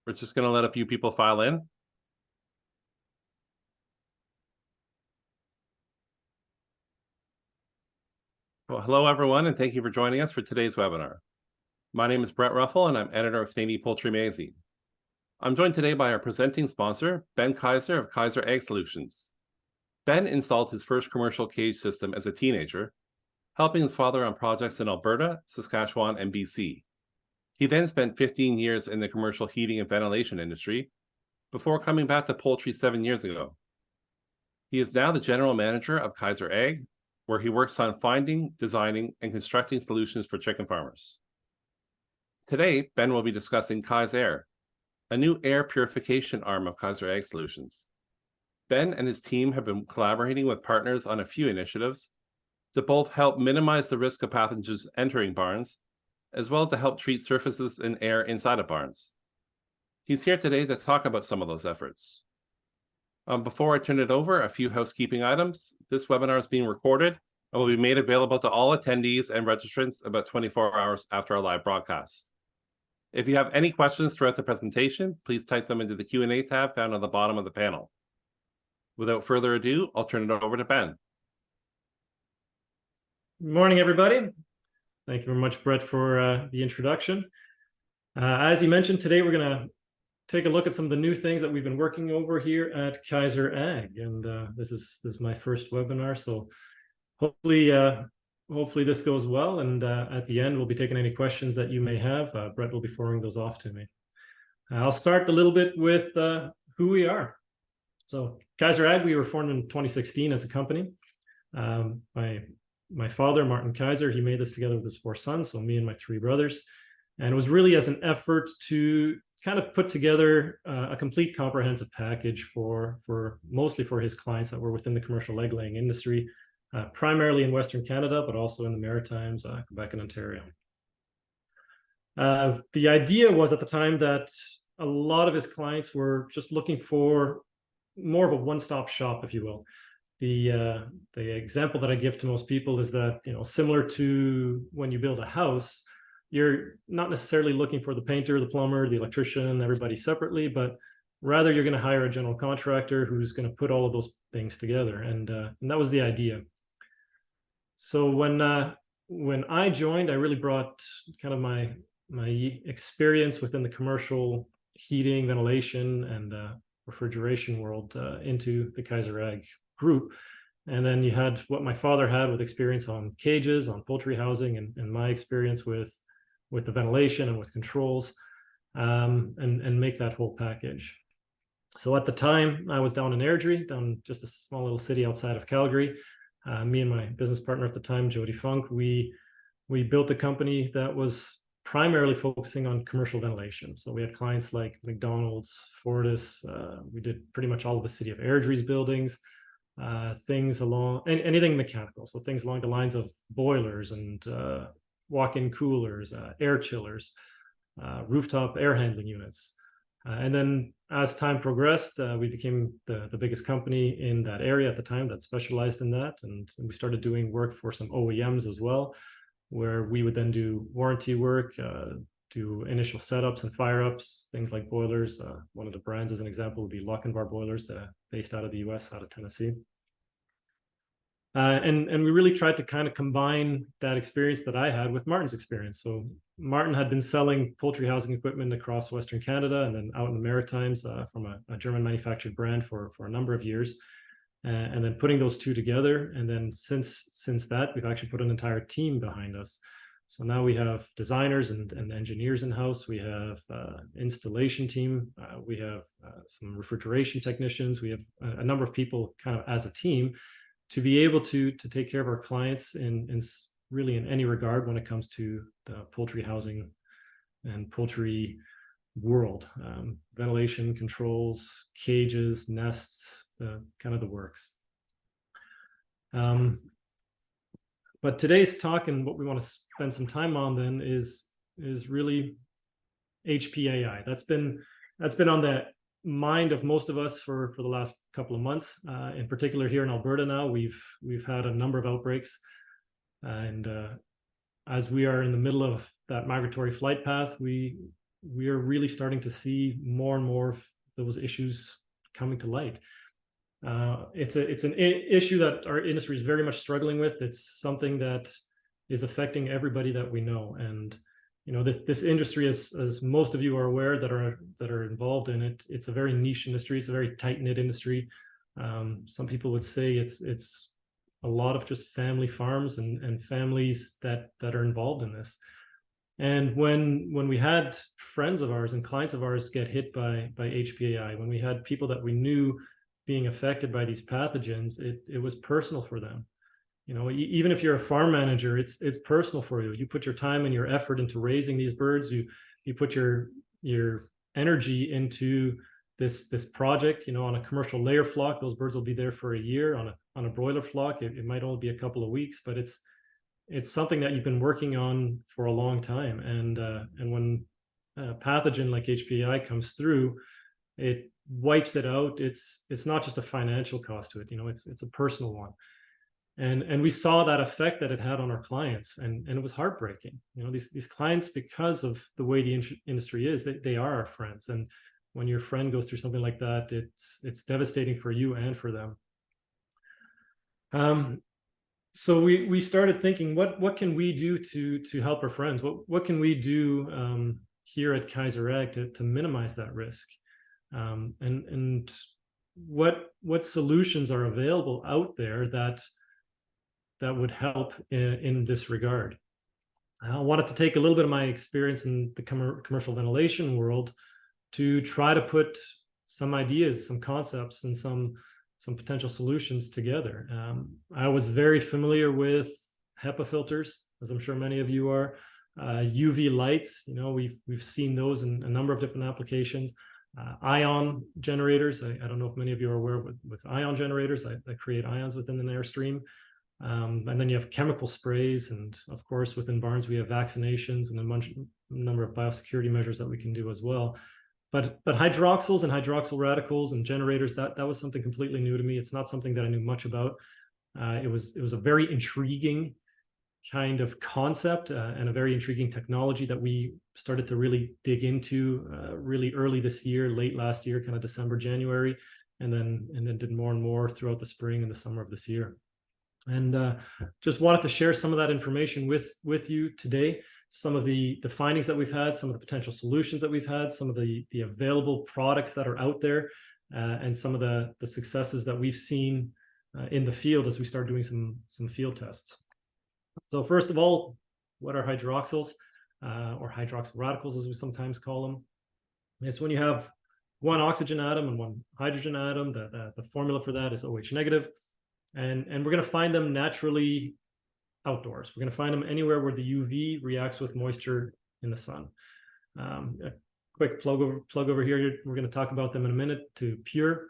We're just going to let a few people file in. Well, hello, everyone, and thank you for joining us for today's webinar. My name is Brett Ruffle, and I'm editor of Canadian Poultry Magazine. I'm joined today by our presenting sponsor, Ben Kaiser of Kaiser Ag Solutions. Ben installed his first commercial cage system as a teenager, helping his father on projects in Alberta, Saskatchewan, and BC. He then spent 15 years in the commercial heating and ventilation industry before coming back to poultry 7 years ago. He is now the general manager of Kaiser Ag, where he works on finding, designing, and constructing solutions for chicken farmers. Today, Ben will be discussing KaisAir, a new air purification arm of Kaiser Ag Solutions. Ben and his team have been collaborating with partners on a few initiatives to both help minimize the risk of pathogens entering barns, as well as to help treat surfaces and air inside of barns. He's here today to talk about some of those efforts. Before I turn it over, a few housekeeping items. This webinar is being recorded and will be made available to all attendees and registrants about 24 hours after our live broadcast. If you have any questions throughout the presentation, please type them into the Q&A tab found on the bottom of the panel. Without further ado, I'll turn it over to Ben. Good morning, everybody. Thank you very much, Brett, for the introduction. As you mentioned, today we're going to take a look at some of the new things that we've been working over here at Kaiser Ag, and this is my first webinar, so hopefully this goes well, and at the end we'll be taking any questions that you may have. Brett will be forwarding those off to me. I'll start a little bit with who we are. So Kaiser Ag, we were formed in 2016 as a company. My father, Martin Kaiser, he made this together with his 4 sons, so me and my 3 brothers, and it was really as an effort to kind of put together a complete comprehensive package mostly for his clients that were within the commercial egg laying industry, primarily in Western Canada, but also in the Maritimes, Quebec and Ontario. The idea was at the time that a lot of his clients were just looking for more of a one-stop shop, if you will. The example that I give to most people is that, similar to when you build a house, you're not necessarily looking for the painter, the plumber, the electrician, everybody separately, but rather you're going to hire a general contractor who's going to put all of those things together, and that was the idea. So when I joined, I really brought kind of my experience within the commercial heating, ventilation, and refrigeration world into the Kaiser Ag group. And then you had what my father had with experience on cages, on poultry housing, and my experience with the ventilation and with controls, and make that whole package. So at the time, I was down in Airdrie, down just a small little city outside of Calgary. Me and my business partner at the time, Jody Funk, we built a company that was primarily focusing on commercial ventilation. So we had clients like McDonald's, Fortis. We did pretty much all of the city of Airdrie's buildings, things along anything mechanical. So things along the lines of boilers and walk-in coolers, air chillers, rooftop air handling units. And then as time progressed, we became the biggest company in that area at the time that specialized in that. And we started doing work for some OEMs as well, where we would then do warranty work, do initial setups and fire-ups, things like boilers. One of the brands, as an example, would be Lochinvar Boilers, based out of the US, out of Tennessee. And we really tried to kind of combine that experience that I had with Martin's experience. So Martin had been selling poultry housing equipment across Western Canada and then out in the Maritimes from a German manufactured brand for a number of years. And then putting those two together. And then since that, we've actually put an entire team behind us. So now we have designers and engineers in-house. We have installation team. We have some refrigeration technicians. We have a number of people kind of as a team to be able to take care of our clients in really in any regard when it comes to the poultry housing and poultry world. Ventilation, controls, cages, nests, kind of the works. But today's talk and what we want to spend some time on then is really HPAI. That's been on the mind of most of us for the last couple of months. In particular here in Alberta now, we've had a number of outbreaks, and as we are in the middle of that migratory flight path, we we're really starting to see more and more of those issues coming to light. It's an issue that our industry is very much struggling with. It's something that is affecting everybody that we know. And this industry, as most of you are aware that are involved in it, it's a very niche industry. It's a very tight-knit industry. Some people would say it's a lot of just family farms and families that are involved in this. And when we had friends of ours and clients of ours get hit by HPAI, when we had people that we knew being affected by these pathogens, it was personal for them. Even if you're a farm manager, it's personal for you. You put your time and your effort into raising these birds. You put your energy into this project. On a commercial layer flock, those birds will be there for a year. On a broiler flock, it might only be a couple of weeks, but it's something that you've been working on for a long time. And when a pathogen like HPAI comes through, it wipes it out. It's not just a financial cost to it. It's a personal one. And we saw that effect that it had on our clients, and it was heartbreaking. These clients, because of the way the industry is, they are our friends. And when your friend goes through something like that, it's devastating for you and for them. So we started thinking, what can we do to help our friends? What can we do here at Kaiser Ag to minimize that risk? And what solutions are available out there that would help in this regard? I wanted to take a little bit of my experience in the commercial ventilation world to try to put some ideas, some concepts, and some potential solutions together. I was very familiar with HEPA filters, as I'm sure many of you are. UV lights, we've seen those in a number of different applications. Ion generators, I don't know if many of you are aware with ion generators that create ions within an airstream. And then you have chemical sprays, and of course within barns we have vaccinations and a number of biosecurity measures that we can do as well. But hydroxyls and hydroxyl radicals and generators, that was something completely new to me. It's not something that I knew much about. It was a very intriguing kind of concept and a very intriguing technology that we started to really dig into really early this year, late last year, kind of December, January, and then did more and more throughout the spring and the summer of this year. And just wanted to share some of that information with you today. Some of the findings that we've had, some of the potential solutions that we've had, some of the available products that are out there, and some of the successes that we've seen in the field as we start doing some field tests. So first of all, what are hydroxyls, or hydroxyl radicals as we sometimes call them? It's when you have one oxygen atom and one hydrogen atom. The formula for that is OH negative. And we're going to find them naturally outdoors. We're going to find them anywhere where the UV reacts with moisture in the sun. A quick plug over here. We're going to talk about them in a minute to Pyure.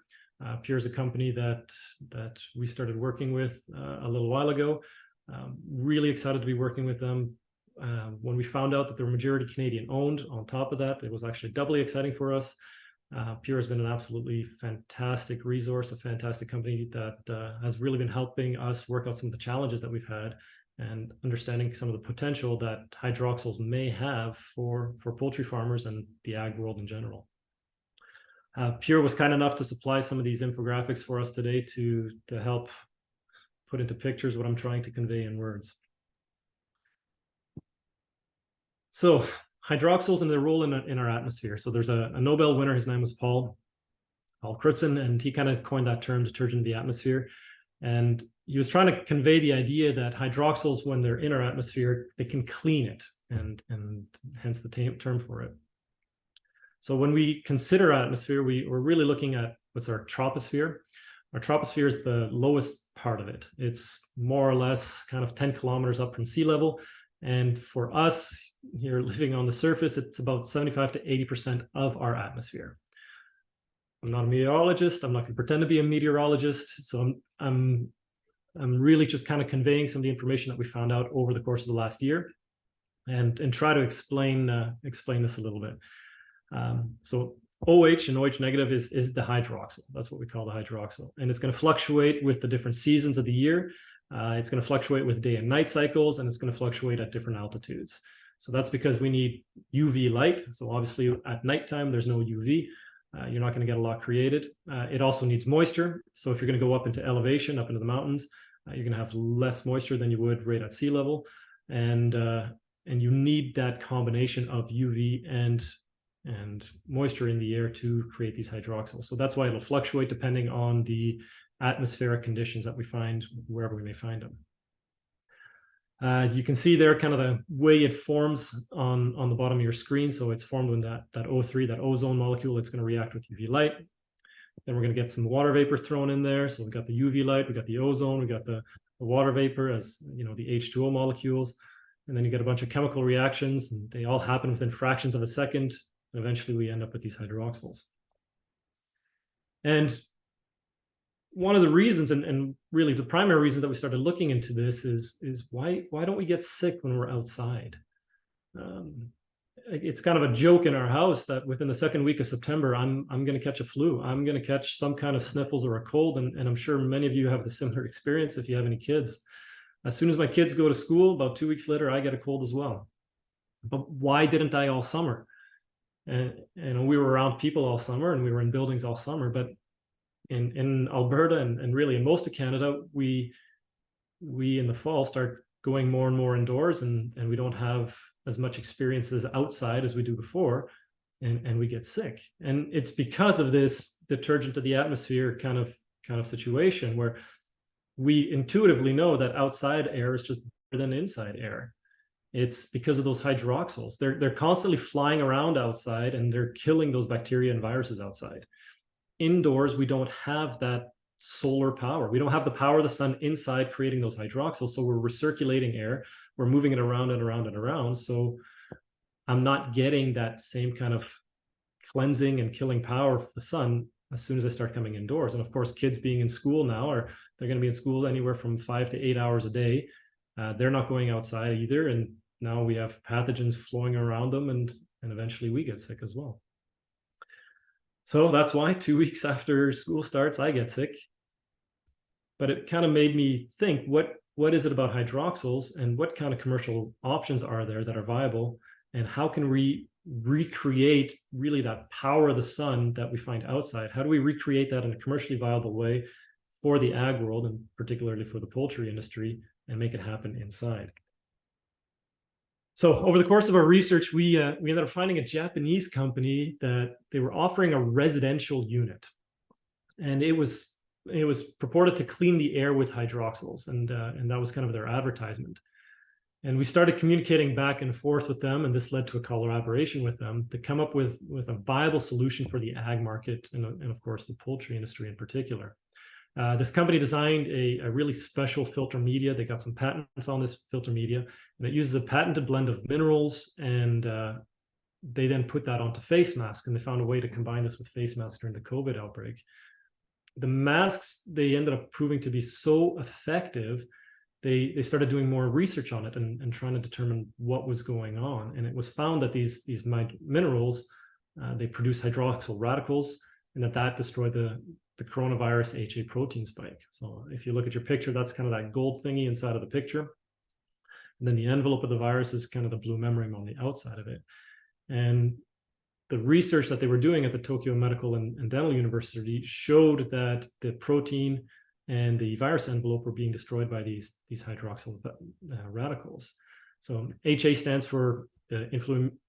Pyure is a company that we started working with a little while ago. Really excited to be working with them. When we found out that they're majority Canadian owned, on top of that, it was actually doubly exciting for us. Pyure has been an absolutely fantastic resource, a fantastic company that has really been helping us work out some of the challenges that we've had and understanding some of the potential that hydroxyls may have for poultry farmers and the ag world in general. Pyure was kind enough to supply some of these infographics for us today to help put into pictures what I'm trying to convey in words. So hydroxyls and their role in our atmosphere. So there's a Nobel winner, his name was Paul Crutzen, and he kind of coined that term, detergent of the atmosphere. And he was trying to convey the idea that hydroxyls, when they're in our atmosphere, they can clean it, and hence the term for it. So when we consider our atmosphere, we're really looking at what's our troposphere. Our troposphere is the lowest part of it. It's more or less kind of 10 kilometers up from sea level. And for us here living on the surface, it's about 75 to 80% of our atmosphere. I'm not a meteorologist. I'm not going to pretend to be a meteorologist. So I'm really just kind of conveying some of the information that we found out over the course of the last year, and try to explain this a little bit. So OH and OH negative is the hydroxyl. That's what we call the hydroxyl, and it's going to fluctuate with the different seasons of the year. It's going to fluctuate with day and night cycles, and it's going to fluctuate at different altitudes. So that's because we need UV light. So obviously at nighttime, there's no UV. You're not going to get a lot created. It also needs moisture. So if you're going to go up into elevation, up into the mountains, you're going to have less moisture than you would right at sea level. And you need that combination of UV and moisture in the air to create these hydroxyls. So that's why it'll fluctuate depending on the atmospheric conditions that we find wherever we may find them. You can see there kind of the way it forms on the bottom of your screen. So it's formed when that O3, that ozone molecule, it's going to react with UV light. Then we're going to get some water vapor thrown in there. So we've got the UV light, we've got the ozone, we've got the water vapor as, you know, the H2O molecules. And then you get a bunch of chemical reactions, and they all happen within fractions of a second. And eventually we end up with these hydroxyls. And one of the reasons, and really the primary reason that we started looking into this is why don't we get sick when we're outside? It's kind of a joke in our house that within the second week of September, I'm going to catch a flu. I'm going to catch some kind of sniffles or a cold. And I'm sure many of you have the similar experience if you have any kids. As soon as my kids go to school, about 2 weeks later, I get a cold as well. But why didn't I all summer? And we were around people all summer, and we were in buildings all summer. But in Alberta and really in most of Canada, we in the fall start going more and more indoors, and we don't have as much experiences outside as we do before, and we get sick. And it's because of this detergent to the atmosphere kind of situation where we intuitively know that outside air is just better than inside air. It's because of those hydroxyls. They're constantly flying around outside, and they're killing those bacteria and viruses outside. Indoors, we don't have that solar power. We don't have the power of the sun inside creating those hydroxyls. So we're recirculating air. We're moving it around and around and around. So I'm not getting that same kind of cleansing and killing power of the sun as soon as I start coming indoors. And of course, kids being in school now, they're going to be in school anywhere from 5 to 8 hours a day. They're not going outside either. And now we have pathogens flowing around them, and eventually we get sick as well. So that's why 2 weeks after school starts, I get sick. But it kind of made me think, what is it about hydroxyls, and what kind of commercial options are there that are viable, and how can we recreate really that power of the sun that we find outside? How do we recreate that in a commercially viable way for the ag world, and particularly for the poultry industry, and make it happen inside? So over the course of our research, we ended up finding a Japanese company that they were offering a residential unit, and it was purported to clean the air with hydroxyls, and that was kind of their advertisement. And we started communicating back and forth with them, and this led to a collaboration with them to come up with a viable solution for the ag market, and of course the poultry industry in particular. This company designed a really special filter media. They got some patents on this filter media, and it uses a patented blend of minerals, and they then put that onto face masks, and they found a way to combine this with face masks during the COVID outbreak. The masks, they ended up proving to be so effective, they started doing more research on it and trying to determine what was going on. And it was found that these minerals, they produce hydroxyl radicals, and that destroyed the coronavirus HA protein spike. So if you look at your picture, that's kind of that gold thingy inside of the picture. And then the envelope of the virus is kind of the blue membrane on the outside of it. And the research that they were doing at the Tokyo Medical and Dental University showed that the protein and the virus envelope were being destroyed by these hydroxyl radicals. So HA stands for the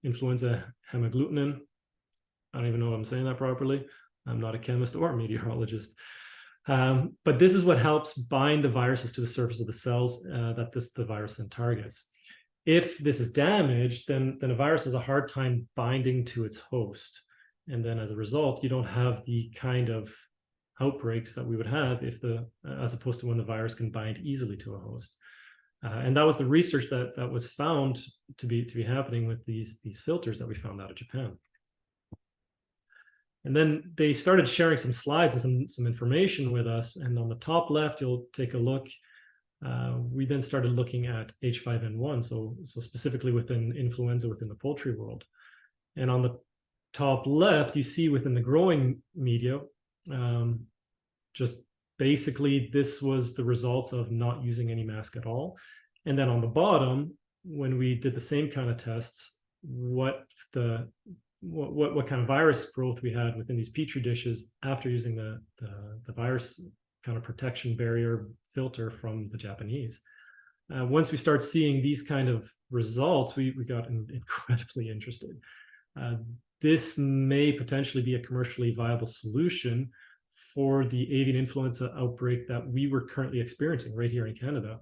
influenza hemagglutinin. I don't even know if I'm saying that properly. I'm not a chemist or a meteorologist. But this is what helps bind the viruses to the surface of the cells that the virus then targets. If this is damaged, then a virus has a hard time binding to its host. And then as a result, you don't have the kind of outbreaks that we would have as opposed to when the virus can bind easily to a host. And that was the research that was found to be happening with these filters that we found out of Japan. And then they started sharing some slides and some information with us. And on the top left, you'll take a look. We then started looking at H5N1, so specifically within influenza within the poultry world. And on the top left, you see within the growing media, just basically this was the results of not using any mask at all. And then on the bottom, when we did the same kind of tests, what kind of virus growth we had within these petri dishes after using the virus kind of protection barrier filter from the Japanese. Once we start seeing these kind of results, we got incredibly interested. This may potentially be a commercially viable solution for the avian influenza outbreak that we were currently experiencing right here in Canada.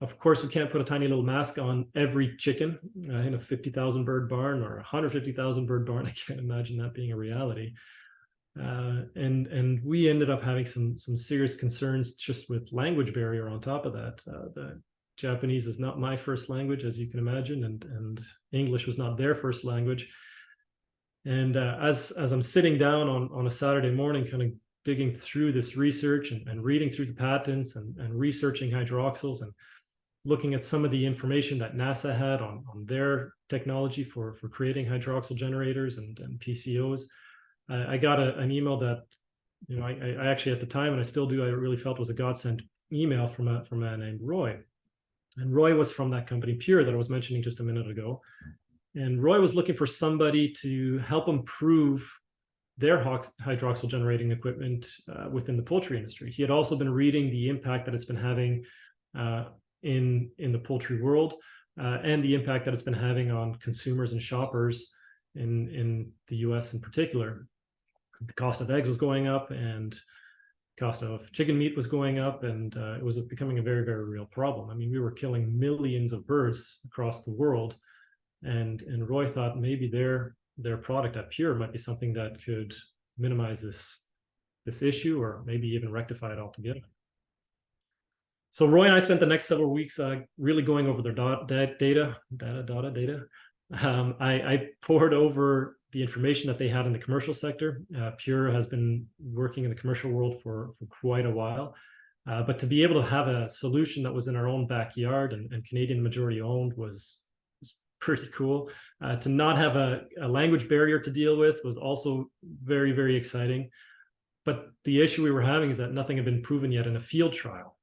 Of course, we can't put a tiny little mask on every chicken in a 50,000 bird barn or a 150,000 bird barn. I can't imagine that being a reality. And we ended up having some serious concerns just with language barrier on top of that. The Japanese is not my first language, as you can imagine, and English was not their first language. And as I'm sitting down on a Saturday morning, kind of digging through this research and reading through the patents and researching hydroxyls and looking at some of the information that NASA had on their technology for creating hydroxyl generators and PCOs, I got an email that, you know, I actually at the time, and I still do, I really felt was a godsend email from a man named Roy. And Roy was from that company Pyure that I was mentioning just a minute ago. And Roy was looking for somebody to help improve their hydroxyl generating equipment within the poultry industry. He had also been reading the impact that it's been having in the poultry world and the impact that it's been having on consumers and shoppers in the US in particular. The cost of eggs was going up and cost of chicken meat was going up, and it was becoming a very, very real problem. I mean, we were killing millions of birds across the world, and Roy thought maybe their product at Pyure might be something that could minimize this issue or maybe even rectify it altogether. So Roy and I spent the next several weeks really going over their data. I poured over the information that they had in the commercial sector. Pyure has been working in the commercial world for quite a while. But to be able to have a solution that was in our own backyard and Canadian majority owned was pretty cool. To not have a language barrier to deal with was also very, very exciting. But the issue we were having is that nothing had been proven yet in a field trial.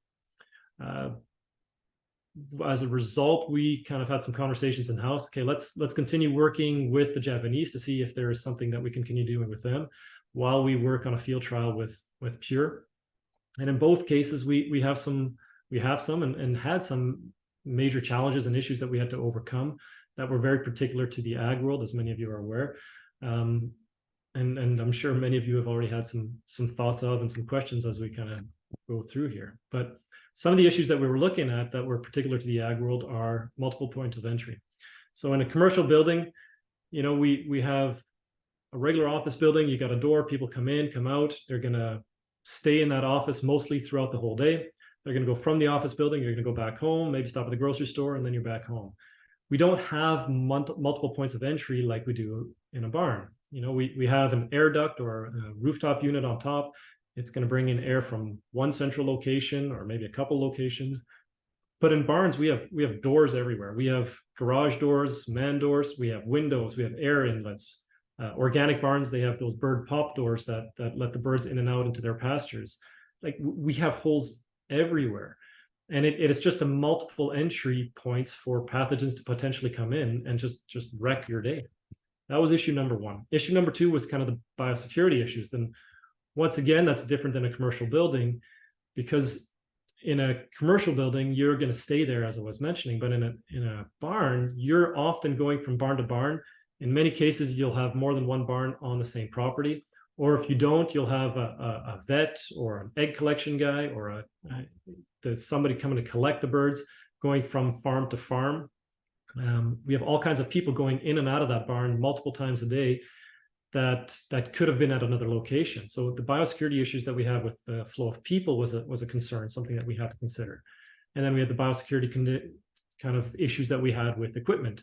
As a result, we kind of had some conversations in-house. Okay, let's continue working with the Japanese to see if there is something that we can continue doing with them while we work on a field trial with Pyure. And in both cases, we have some and had some major challenges and issues that we had to overcome that were very particular to the ag world, as many of you are aware. And I'm sure many of you have already had some thoughts of and some questions as we kind of go through here. But some of the issues that we were looking at that were particular to the ag world are multiple points of entry. So in a commercial building, you know, we have a regular office building. You got a door, people come in, come out. They're going to stay in that office mostly throughout the whole day. They're going to go from the office building. You're going to go back home, maybe stop at the grocery store, and then you're back home. We don't have multiple points of entry like we do in a barn. You know, we have an air duct or a rooftop unit on top. It's going to bring in air from one central location or maybe a couple locations. But in barns, we have doors everywhere. We have garage doors, man doors. We have windows. We have air inlets. Organic barns, they have those bird pop doors that let the birds in and out into their pastures. Like, we have holes everywhere. And it is just a multiple entry points for pathogens to potentially come in and just wreck your day. That was issue number one. Issue number two was kind of the biosecurity issues. And once again, that's different than a commercial building, because in a commercial building, you're going to stay there, as I was mentioning, but in a barn, you're often going from barn to barn. In many cases, you'll have more than one barn on the same property. Or if you don't, you'll have a vet or an egg collection guy or there's somebody coming to collect the birds going from farm to farm. We have all kinds of people going in and out of that barn multiple times a day that could have been at another location. So the biosecurity issues that we have with the flow of people was a concern, something that we had to consider. And then we had the biosecurity kind of issues that we had with equipment.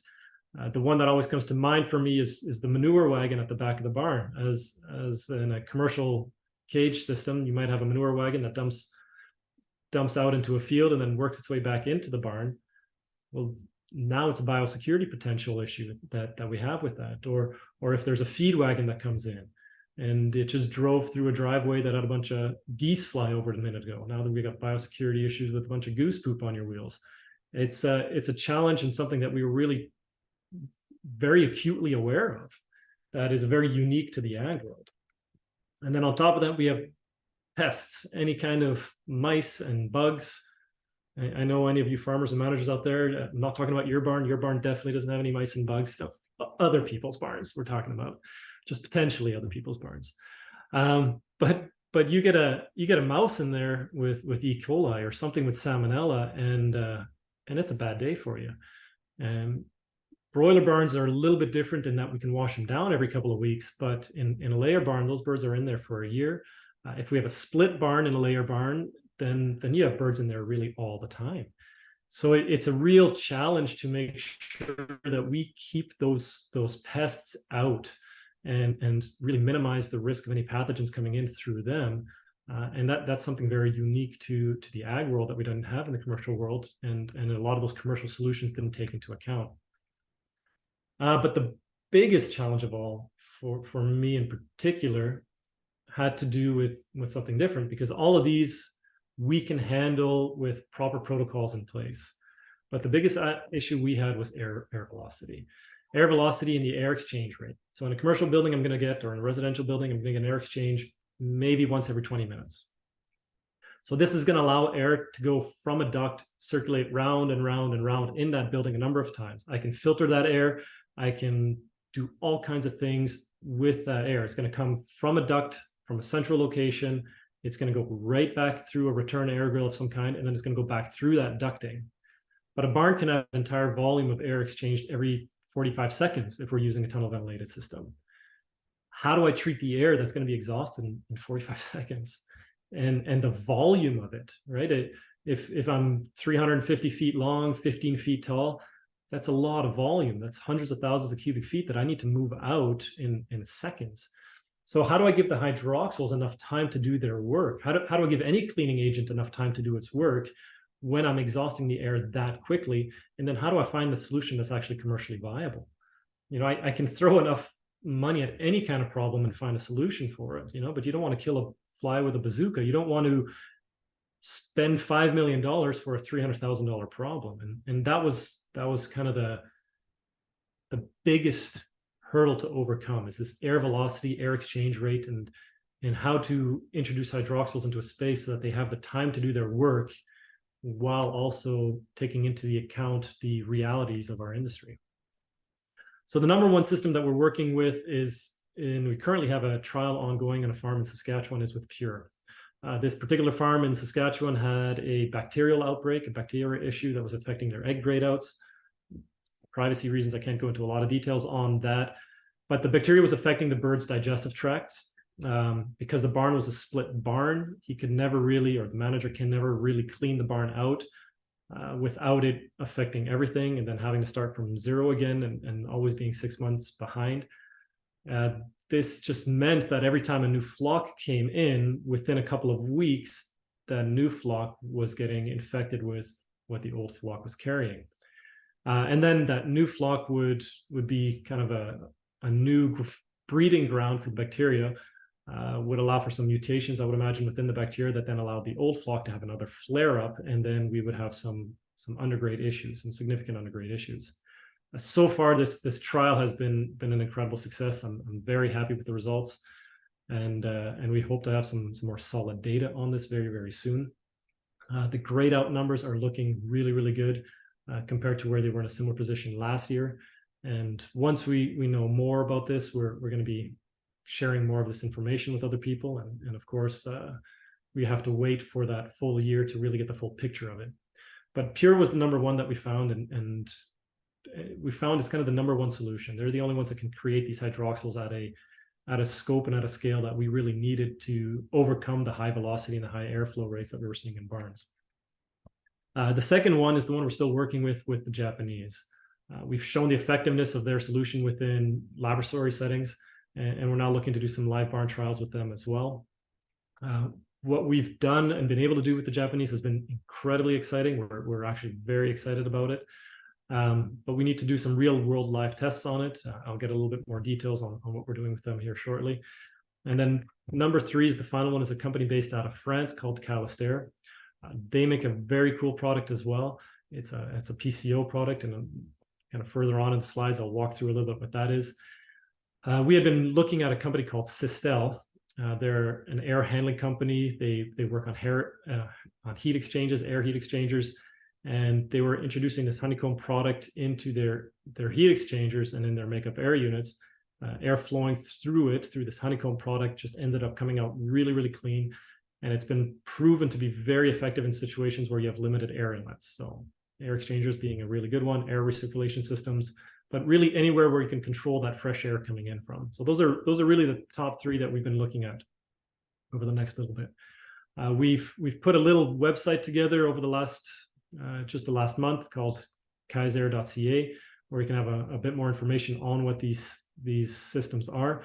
The one that always comes to mind for me is the manure wagon at the back of the barn. As in a commercial cage system, you might have a manure wagon that dumps out into a field and then works its way back into the barn. Well, now it's a biosecurity potential issue that we have with that. Or if there's a feed wagon that comes in and it just drove through a driveway that had a bunch of geese fly over it a minute ago. Now that we got biosecurity issues with a bunch of goose poop on your wheels. It's a challenge and something that we were really very acutely aware of that is very unique to the ag world. And then on top of that, we have pests, any kind of mice and bugs. I know any of you farmers and managers out there, I'm not talking about your barn. Your barn definitely doesn't have any mice and bugs. So other people's barns we're talking about, just potentially other people's barns. But you get a mouse in there with E. coli or something with salmonella, and it's a bad day for you. And broiler barns are a little bit different in that we can wash them down every couple of weeks, but in a layer barn, those birds are in there for a year. If we have a split barn in a layer barn, then you have birds in there really all the time. So it's a real challenge to make sure that we keep those pests out and really minimize the risk of any pathogens coming in through them. And that's something very unique to the ag world that we don't have in the commercial world, and a lot of those commercial solutions didn't take into account. But the biggest challenge of all for me in particular had to do with something different, because all of these we can handle with proper protocols in place. But the biggest issue we had was air velocity. Air velocity and the air exchange rate. So in a commercial building, or in a residential building, I'm going to get an air exchange maybe once every 20 minutes. So this is going to allow air to go from a duct, circulate round and round and round in that building a number of times. I can filter that air. I can do all kinds of things with that air. It's going to come from a duct, from a central location. It's going to go right back through a return air grill of some kind, and then it's going to go back through that ducting. But a barn can have an entire volume of air exchanged every 45 seconds if we're using a tunnel ventilated system. How do I treat the air that's going to be exhausted in 45 seconds? And the volume of it, right? If I'm 350 feet long, 15 feet tall, that's a lot of volume. That's hundreds of thousands of cubic feet that I need to move out in seconds. So how do I give the hydroxyls enough time to do their work? How do I give any cleaning agent enough time to do its work when I'm exhausting the air that quickly? And then how do I find the solution that's actually commercially viable? You know, I can throw enough money at any kind of problem and find a solution for it, you know, but you don't want to kill a fly with a bazooka. You don't want to spend $5 million for a $300,000 problem. And that was kind of the biggest hurdle to overcome, is this air velocity, air exchange rate, and how to introduce hydroxyls into a space so that they have the time to do their work while also taking into the account the realities of our industry. So the number one system that we're working with and we currently have a trial ongoing on a farm in Saskatchewan, is with Pyure. This particular farm in Saskatchewan had a bacterial outbreak, a bacteria issue that was affecting their egg grade outs. Privacy reasons, I can't go into a lot of details on that, but the bacteria was affecting the bird's digestive tracts. Because the barn was a split barn, he could never really, or the manager can never really clean the barn out without it affecting everything, and then having to start from zero again, and always being 6 months behind. This just meant that every time a new flock came in, within a couple of weeks, that new flock was getting infected with what the old flock was carrying. And then that new flock would be kind of a new breeding ground for the bacteria, would allow for some mutations, I would imagine, within the bacteria that then allowed the old flock to have another flare up, and then we would have some undergrade issues, some significant undergrade issues. So far, this trial has been an incredible success. I'm very happy with the results, and we hope to have some more solid data on this very, very soon. The grade out numbers are looking really, really good compared to where they were in a similar position last year. And once we know more about this, we're going to be sharing more of this information with other people. And of course, we have to wait for that full year to really get the full picture of it. But Pyure was the number one that we found, and we found it's kind of the number one solution. They're the only ones that can create these hydroxyls at a scope and at a scale that we really needed to overcome the high velocity and the high airflow rates that we were seeing in barns. The second one is the one we're still working with the Japanese. We've shown the effectiveness of their solution within laboratory settings, and we're now looking to do some live barn trials with them as well. What we've done and been able to do with the Japanese has been incredibly exciting. We're actually very excited about it. But we need to do some real world live tests on it. I'll get a little bit more details on what we're doing with them here shortly. And then number three is the final one, is a company based out of France called KaisAir. They make a very cool product as well. It's a PCO product, and kind of further on in the slides, I'll walk through a little bit what that is. We had been looking at a company called Sistel. They're an air handling company. They work on heat exchangers, air heat exchangers, and they were introducing this honeycomb product into their heat exchangers and in their makeup air units. Air flowing through this honeycomb product just ended up coming out really, really clean. And it's been proven to be very effective in situations where you have limited air inlets. So air exchangers being a really good one, air recirculation systems, but really anywhere where you can control that fresh air coming in from. So those are really the top three that we've been looking at over the next little bit. We've put a little website together over the last month called KaisAir.ca, where you can have a bit more information on what these systems are.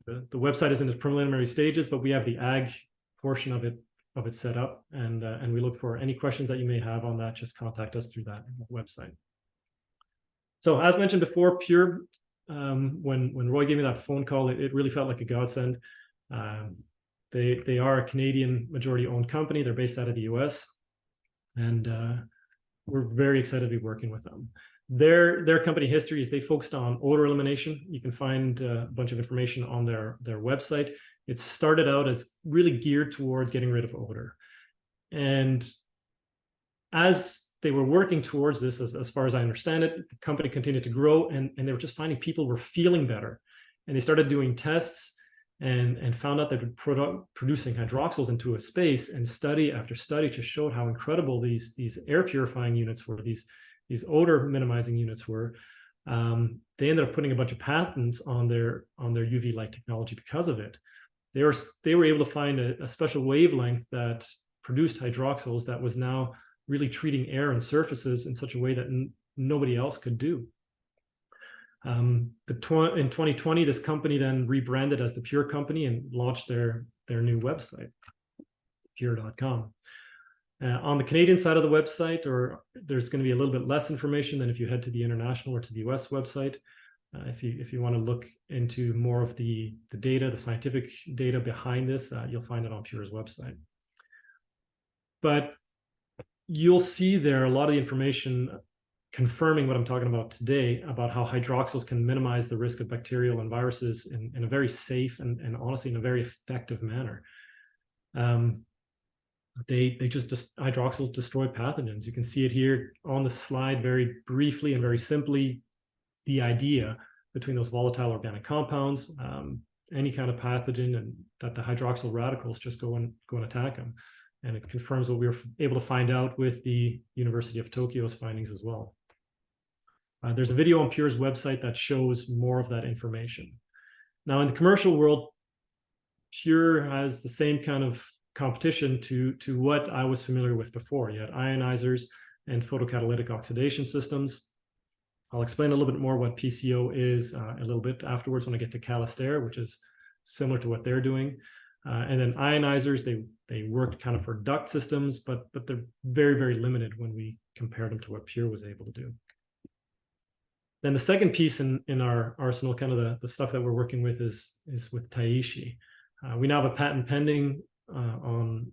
The website is in its preliminary stages, but we have the ag portion of it set up, and we look for any questions that you may have on that. Just contact us through that website. So as mentioned before, Pyure, when Roy gave me that phone call, it really felt like a godsend. They are a Canadian majority-owned company. They're based out of the US, and we're very excited to be working with them. Their company history is they focused on odor elimination. You can find a bunch of information on their website. It started out as really geared towards getting rid of odor. And as they were working towards this, as far as I understand it, the company continued to grow, and they were just finding people were feeling better. And they started doing tests and found out they were producing hydroxyls into a space, and study after study just showed how incredible these air purifying units were, these odor minimizing units were. They ended up putting a bunch of patents on their UV light technology because of it. They were able to find a special wavelength that produced hydroxyls that was now really treating air and surfaces in such a way that nobody else could do. In 2020, this company then rebranded as the Pyure Company and launched their new website, pure.com. On the Canadian side of the website, there's going to be a little bit less information than if you head to the international or to the US website. If you want to look into more of the data, the scientific data behind this, you'll find it on Pyure's website. But you'll see there a lot of the information confirming what I'm talking about today, about how hydroxyls can minimize the risk of bacterial and viruses in a very safe and honestly in a very effective manner. Hydroxyls destroy pathogens. You can see it here on the slide very briefly and very simply, the idea between those volatile organic compounds, any kind of pathogen, and that the hydroxyl radicals just go and attack them. And it confirms what we were able to find out with the University of Tokyo's findings as well. There's a video on Pyure's website that shows more of that information. Now, in the commercial world, Pyure has the same kind of competition to what I was familiar with before. You had ionizers and photocatalytic oxidation systems. I'll explain a little bit more what PCO is a little bit afterwards when I get to KaisAir, which is similar to what they're doing. And then ionizers, they worked kind of for duct systems, but they're very, very limited when we compare them to what Pyure was able to do. Then the second piece in our arsenal, kind of the stuff that we're working with, is with Taishi. We now have a patent pending on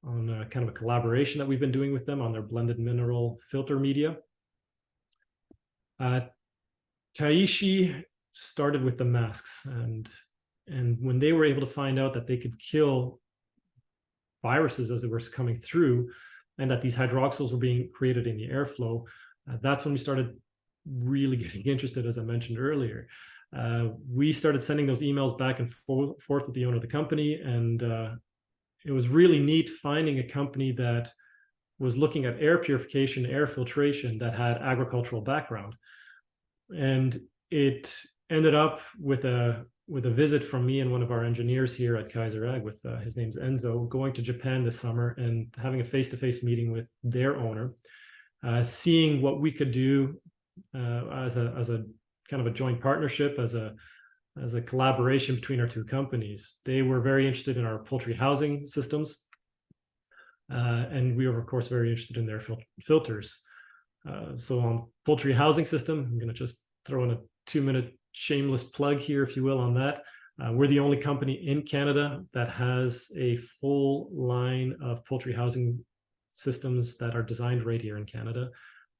kind of a collaboration that we've been doing with them on their blended mineral filter media. Taishi started with the masks, and when they were able to find out that they could kill viruses as they were coming through, and that these hydroxyls were being created in the airflow, that's when we started really getting interested, as I mentioned earlier. We started sending those emails back and forth with the owner of the company, and it was really neat finding a company that was looking at air purification, air filtration, that had agricultural background. And it ended up with a visit from me and one of our engineers here at Kaiser Ag, with his name's Enzo, going to Japan this summer and having a face-to-face meeting with their owner, seeing what we could do as a kind of a joint partnership, as a collaboration between our two companies. They were very interested in our poultry housing systems, and we were, of course, very interested in their filters. So on poultry housing system, I'm going to just throw in a 2-minute shameless plug here, if you will, on that. We're the only company in Canada that has a full line of poultry housing systems that are designed right here in Canada.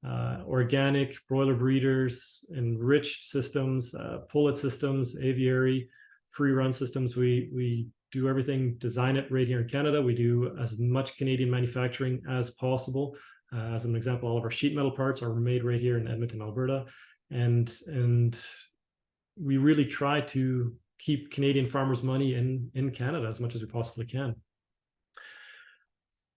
Organic, broiler breeders, enriched systems, pullet systems, aviary, free run systems. We do everything, design it right here in Canada. We do as much Canadian manufacturing as possible. As an example, all of our sheet metal parts are made right here in Edmonton, Alberta. And we really try to keep Canadian farmers' money in Canada as much as we possibly can.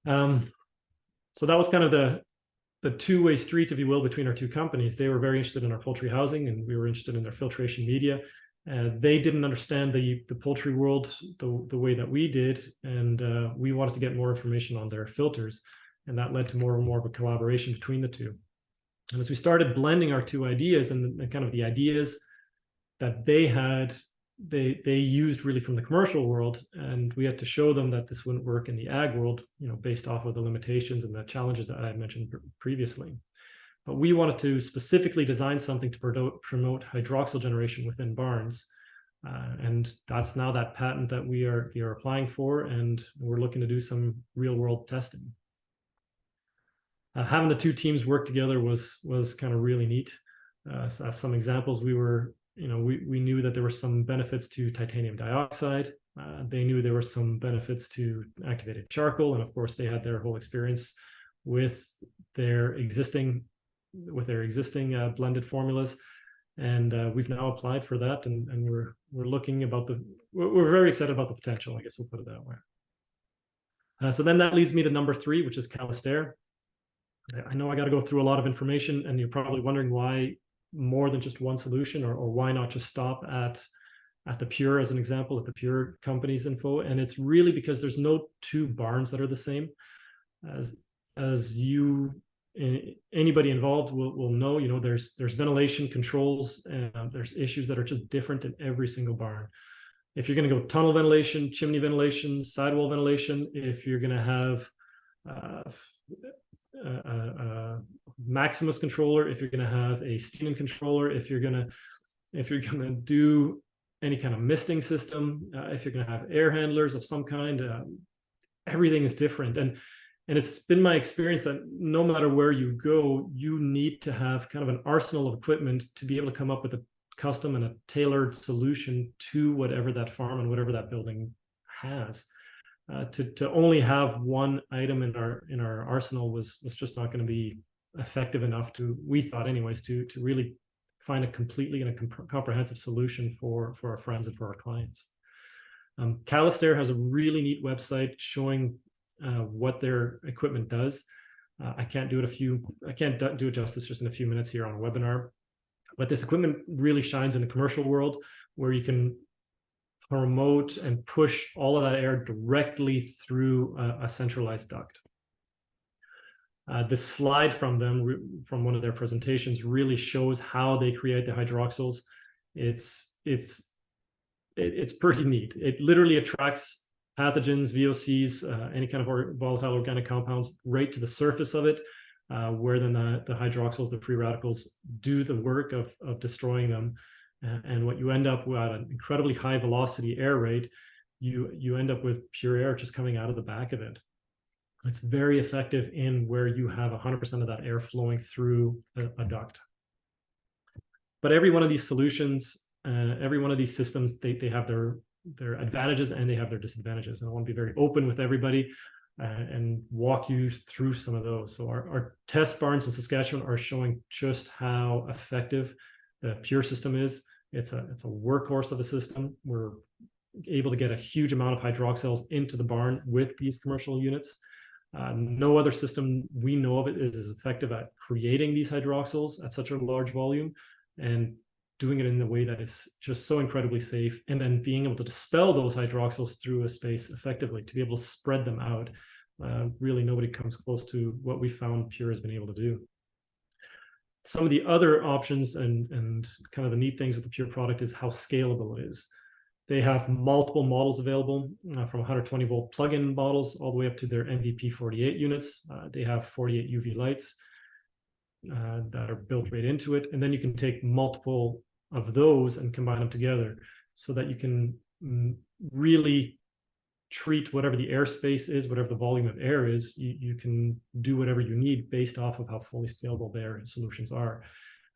So that was kind of the two-way street, if you will, between our two companies. They were very interested in our poultry housing, and we were interested in their filtration media. They didn't understand the poultry world the way that we did, and we wanted to get more information on their filters, and that led to more and more of a collaboration between the two. And as we started blending our two ideas and kind of the ideas that they had, they used really from the commercial world, and we had to show them that this wouldn't work in the ag world, based off of the limitations and the challenges that I had mentioned previously. But we wanted to specifically design something to promote hydroxyl generation within barns. And that's now that patent that we are applying for, and we're looking to do some real world testing. Having the two teams work together was kind of really neat. So as some examples, we knew that there were some benefits to titanium dioxide. They knew there were some benefits to activated charcoal, and of course they had their whole experience with their existing blended formulas, and we've now applied for that, and we're very excited about the potential, I guess we'll put it that way. So then that leads me to number 3, which is KaisAir. I know I got to go through a lot of information, and you're probably wondering why more than just one solution, or why not just stop at the Pyure, as an example, at the Pyure company's info. And it's really because there's no two barns that are the same. As anybody involved will know, there's ventilation controls, and there's issues that are just different in every single barn. If you're going to go tunnel ventilation, chimney ventilation, sidewall ventilation, if you're going to have Maximus controller, if you're going to have a Steenen controller, if you're going to do any kind of misting system, if you're going to have air handlers of some kind, everything is different. And it's been my experience that no matter where you go, you need to have kind of an arsenal of equipment to be able to come up with a custom and a tailored solution to whatever that farm and whatever that building has. To only have one item in our arsenal was just not going to be effective enough we thought anyways, to really find a completely and a comprehensive solution for our friends and for our clients. KaisAir has a really neat website showing what their equipment does. I can't do it justice just in a few minutes here on a webinar, but this equipment really shines in the commercial world, where you can promote and push all of that air directly through a centralized duct. This slide from one of their presentations really shows how they create the hydroxyls. It's pretty neat. It literally attracts pathogens, VOCs, any kind of volatile organic compounds right to the surface of it, where then the hydroxyls, the free radicals, do the work of destroying them. And what you end up with, at an incredibly high velocity air rate, you end up with pure air just coming out of the back of it. It's very effective in where you have 100% of that air flowing through a duct. But every one of these solutions, every one of these systems, they have their advantages and they have their disadvantages. And I want to be very open with everybody and walk you through some of those. So our test barns in Saskatchewan are showing just how effective the Pyure system is. It's a workhorse of a system. We're able to get a huge amount of hydroxyls into the barn with these commercial units. No other system we know of is as effective at creating these hydroxyls at such a large volume and doing it in a way that is just so incredibly safe, and then being able to dispel those hydroxyls through a space effectively, to be able to spread them out. Really nobody comes close to what we found Pyure has been able to do. Some of the other options and kind of the neat things with the Pyure product is how scalable it is. They have multiple models available, from 120 volt plug-in models all the way up to their MVP 48 units. They have 48 UV lights that are built right into it. And then you can take multiple of those and combine them together so that you can really treat whatever the airspace is, whatever the volume of air is. You can do whatever you need based off of how fully scalable their solutions are.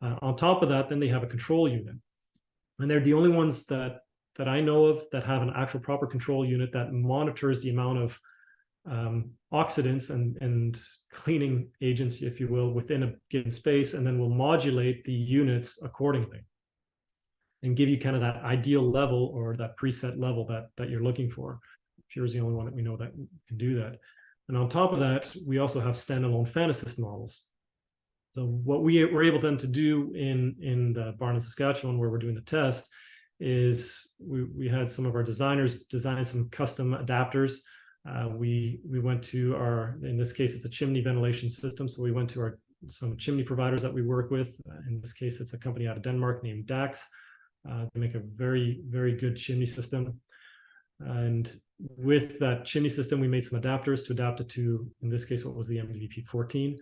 On top of that, then they have a control unit. And they're the only ones that I know of that have an actual proper control unit that monitors the amount of oxidants and cleaning agents, if you will, within a given space, and then will modulate the units accordingly and give you kind of that ideal level or that preset level that you're looking for. Pyure is the only one that we know that can do that. And on top of that, we also have standalone fan assist models. So what we were able then to do in the barn in Saskatchewan, where we're doing the test, is we had some of our designers design some custom adapters. We went to our, in this case, it's a chimney ventilation system. So we went to some chimney providers that we work with. In this case, it's a company out of Denmark named DAX. They make a very, very good chimney system. And with that chimney system, we made some adapters to adapt it to, in this case, what was the MVP14.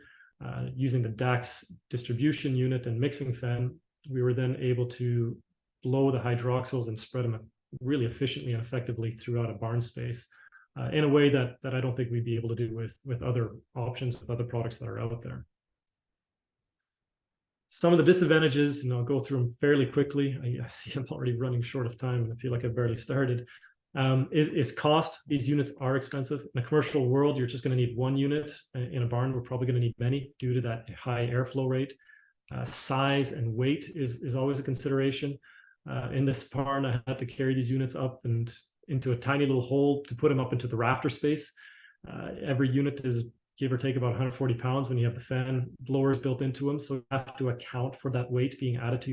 Using the DAX distribution unit and mixing fan, we were then able to blow the hydroxyls and spread them really efficiently and effectively throughout a barn space in a way that I don't think we'd be able to do with other options, with other products that are out there. Some of the disadvantages, and I'll go through them fairly quickly. I see I'm already running short of time and I feel like I've barely started. Is cost. These units are expensive. In a commercial world, you're just going to need one unit. In a barn, we're probably going to need many due to that high airflow rate. Size and weight is always a consideration. In this barn, I had to carry these units up and into a tiny little hole to put them up into the rafter space. Every unit is give or take about 140 pounds when you have the fan blowers built into them. So you have to account for that weight being added to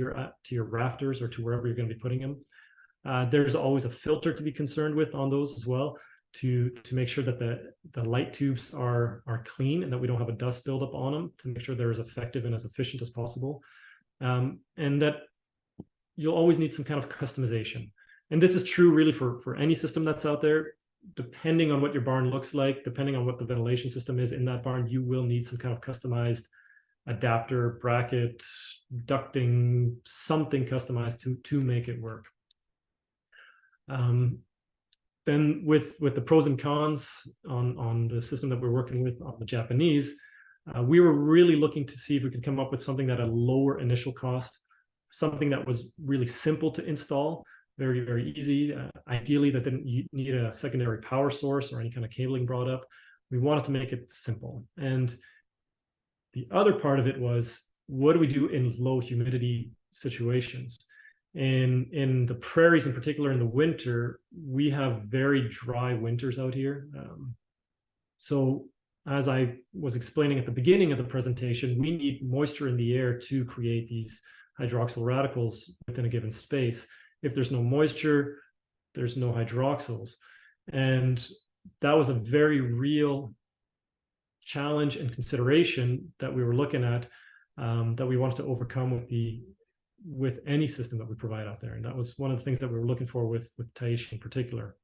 your rafters or to wherever you're going to be putting them. There's always a filter to be concerned with on those as well to make sure that the light tubes are clean and that we don't have a dust buildup on them, to make sure they're as effective and as efficient as possible. And that you'll always need some kind of customization. And this is true really for any system that's out there. Depending on what your barn looks like, depending on what the ventilation system is in that barn, you will need some kind of customized adapter, bracket, ducting, something customized to make it work. Then with the pros and cons on the system that we're working with on the Japanese, we were really looking to see if we could come up with something that had a lower initial cost, something that was really simple to install, very, very easy. Ideally, that didn't need a secondary power source or any kind of cabling brought up. We wanted to make it simple. And the other part of it was, what do we do in low humidity situations? In the prairies, in particular in the winter, we have very dry winters out here. So as I was explaining at the beginning of the presentation, we need moisture in the air to create these hydroxyl radicals within a given space. If there's no moisture, there's no hydroxyls. And that was a very real challenge and consideration that we were looking at, that we wanted to overcome with any system that we provide out there. And that was one of the things that we were looking for with Taishi in particular.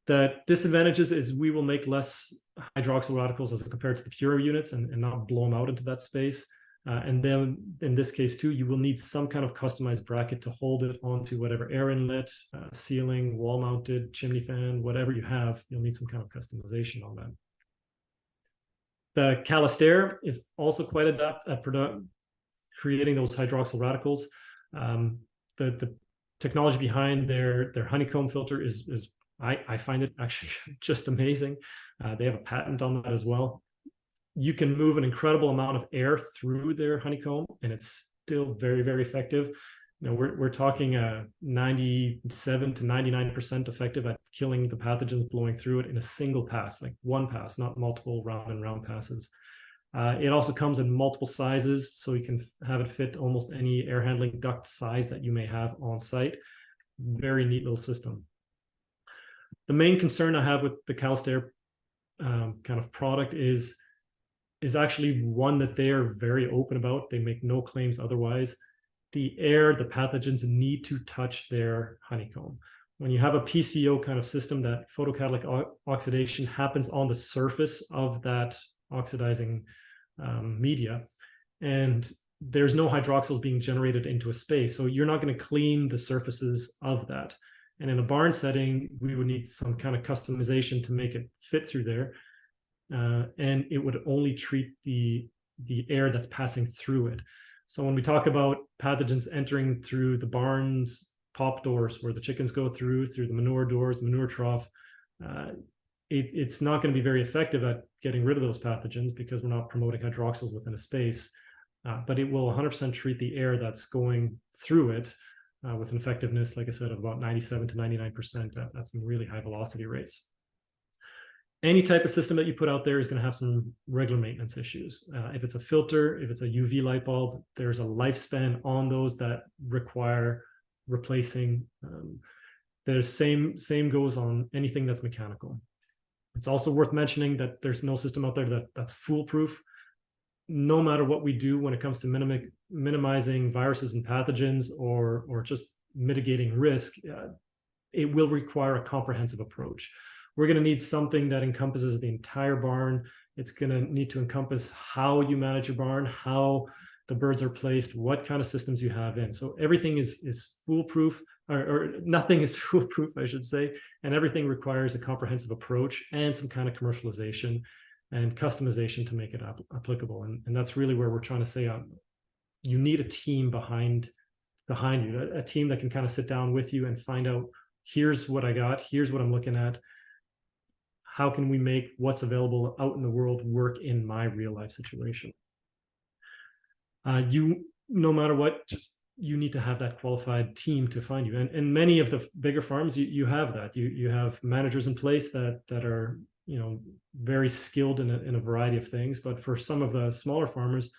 The disadvantages is we will make less hydroxyl radicals as compared to the Pyure units and not blow them out into that space. And then in this case too, you will need some kind of customized bracket to hold it onto whatever air inlet, ceiling, wall mounted, chimney fan, whatever you have, you'll need some kind of customization on that. The KaisAir is also quite adept at creating those hydroxyl radicals. The technology behind their honeycomb filter is I find it actually just amazing. They have a patent on that as well. You can move an incredible amount of air through their honeycomb, and it's still very, very effective. You know, we're talking 97 to 99% effective at killing the pathogens blowing through it in a single pass, like one pass, not multiple round and round passes. It also comes in multiple sizes, so you can have it fit almost any air handling duct size that you may have on site. Very neat little system. The main concern I have with the KaisAir kind of product is actually one that they are very open about. They make no claims otherwise. The air, the pathogens need to touch their honeycomb. When you have a PCO kind of system, that photocatalytic oxidation happens on the surface of that oxidizing media, and there's no hydroxyls being generated into a space. So you're not going to clean the surfaces of that. And in a barn setting, we would need some kind of customization to make it fit through there. And it would only treat the air that's passing through it. So when we talk about pathogens entering through the barn's top doors where the chickens go through the manure doors, the manure trough, it's not going to be very effective at getting rid of those pathogens because we're not promoting hydroxyls within a space, but it will 100% treat the air that's going through it with an effectiveness, like I said, of about 97 to 99% at some really high velocity rates. Any type of system that you put out there is going to have some regular maintenance issues. If it's a filter, if it's a UV light bulb, there's a lifespan on those that require replacing. There's same goes on anything that's mechanical. It's also worth mentioning that there's no system out there that's foolproof. No matter what we do when it comes to minimizing viruses and pathogens or just mitigating risk, it will require a comprehensive approach. We're going to need something that encompasses the entire barn. It's going to need to encompass how you manage your barn, how the birds are placed, what kind of systems you have in. So everything is foolproof, or nothing is foolproof, I should say, and everything requires a comprehensive approach and some kind of commercialization and customization to make it applicable. And that's really where we're trying to say, you need a team behind you, a team that can kind of sit down with you and find out, here's what I got, here's what I'm looking at. How can we make what's available out in the world work in my real life situation? No matter what, you need to have that qualified team to find you. And many of the bigger farms, you have that. You have managers in place that are, very skilled in a variety of things. But for some of the smaller farmers,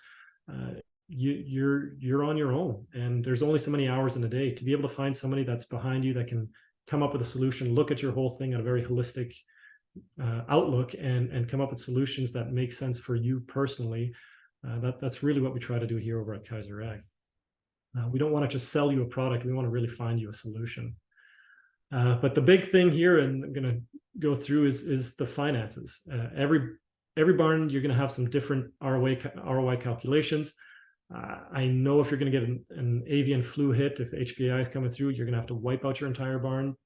you're on your own, and there's only so many hours in a day. To be able to find somebody that's behind you that can come up with a solution, look at your whole thing at a very holistic outlook, and come up with solutions that make sense for you personally. That's really what we try to do here over at Kaiser Ag. We don't want to just sell you a product. We want to really find you a solution. But the big thing here, and I'm going to go through, is the finances. Every barn, you're going to have some different ROI calculations. I know if you're going to get an avian flu hit, if HPAI is coming through, you're going to have to wipe out your entire barn.